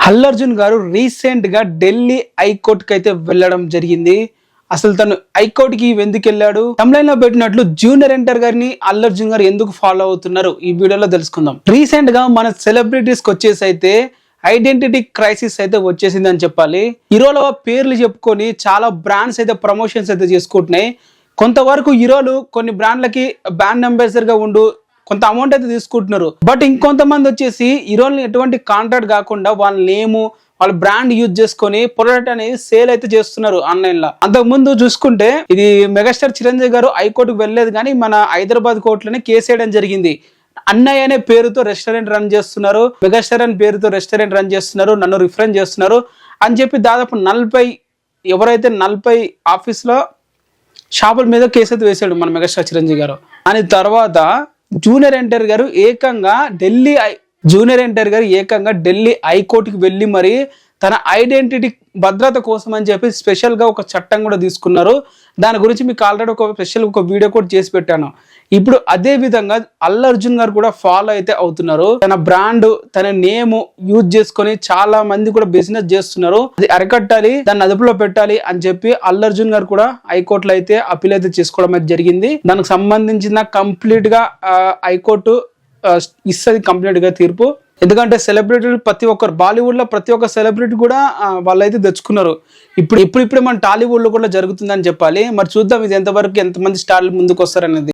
అల్లు అర్జున్ గారు రీసెంట్ గా ఢిల్లీ హైకోర్టుకి అయితే వెళ్ళడం జరిగింది. అసలు తను హైకోర్టు కి ఎందుకు వెళ్ళాడు, తమిళ లో పెట్టినట్లు జూనియర్ ఎన్టీఆర్ గారిని అల్లు అర్జున్ గారు ఎందుకు ఫాలో అవుతున్నారు, ఈ వీడియోలో తెలుసుకుందాం. రీసెంట్ గా మన సెలబ్రిటీస్ కి వచ్చేసి అయితే ఐడెంటిటీ క్రైసిస్ అయితే వచ్చేసింది అని చెప్పాలి. హీరోల పేర్లు చెప్పుకొని చాలా బ్రాండ్స్ అయితే ప్రమోషన్స్ అయితే చేసుకుంటున్నాయి. కొంతవరకు హీరోలు కొన్ని బ్రాండ్లకి బ్రాండ్ అంబాసిడర్ గా ఉండు కొంత అమౌంట్ అయితే తీసుకుంటున్నారు. బట్ ఇంకొంతమంది వచ్చేసి హీరోల్ని ఎటువంటి కాంట్రాక్ట్ కాకుండా వాళ్ళ నేము వాళ్ళ బ్రాండ్ యూజ్ చేసుకొని ప్రొడక్ట్ అనేది సేల్ అయితే చేస్తున్నారు ఆన్లైన్ లో. అంతకు ముందు చూసుకుంటే ఇది మెగాస్టార్ చిరంజీవి గారు హైకోర్టుకు వెళ్ళలేదు, కానీ మన హైదరాబాద్ కోర్టులోనే కేసు వేయడం జరిగింది. అన్నయ్య అనే పేరుతో రెస్టారెంట్ రన్ చేస్తున్నారు, మెగాస్టార్ అనే పేరుతో రెస్టారెంట్ రన్ చేస్తున్నారు, నన్ను రిఫరెన్స్ చేస్తున్నారు అని చెప్పి దాదాపు 40 ఆఫీస్ లో షాపుల మీద కేసు అయితే వేసాడు మన మెగాస్టార్ చిరంజీవి గారు. అని తర్వాత జూనియర్ ఎన్టీఆర్ గారు ఏకంగా ఢిల్లీ హైకోర్టుకి వెళ్ళి మరి తన ఐడెంటిటీ భద్రత కోసం అని చెప్పి స్పెషల్ గా ఒక చట్టం కూడా తీసుకున్నారు. దాని గురించి మీకు ఆల్రెడీ ఒక వీడియో కూడా చేసి పెట్టాను. ఇప్పుడు అదే విధంగా అల్లు అర్జున్ గారు కూడా ఫాలో అయితే అవుతున్నారు. తన బ్రాండ్ తన నేమ్ యూజ్ చేసుకొని చాలా మంది కూడా బిజినెస్ చేస్తున్నారు. అది అరికట్టాలి, దాన్ని అదుపులో పెట్టాలి అని చెప్పి అల్లు అర్జున్ గారు కూడా హైకోర్టులో అయితే అప్పీల్ అయితే చేసుకోవడం అయితే జరిగింది. దానికి సంబంధించిన కంప్లీట్ గా హైకోర్టు ఇస్తుంది కంప్లీట్ గా తీర్పు. ఎందుకంటే సెలబ్రిటీలు ప్రతి ఒక్కరు బాలీవుడ్ లో ప్రతి ఒక్క సెలబ్రిటీ కూడా వాళ్ళైతే తెచ్చుకున్నారు. ఇప్పుడు మన టాలీవుడ్ లో కూడా జరుగుతుందని చెప్పాలి. మరి చూద్దాం ఇది ఎంతవరకు ఎంతమంది స్టార్లు ముందుకు వస్తారనేది.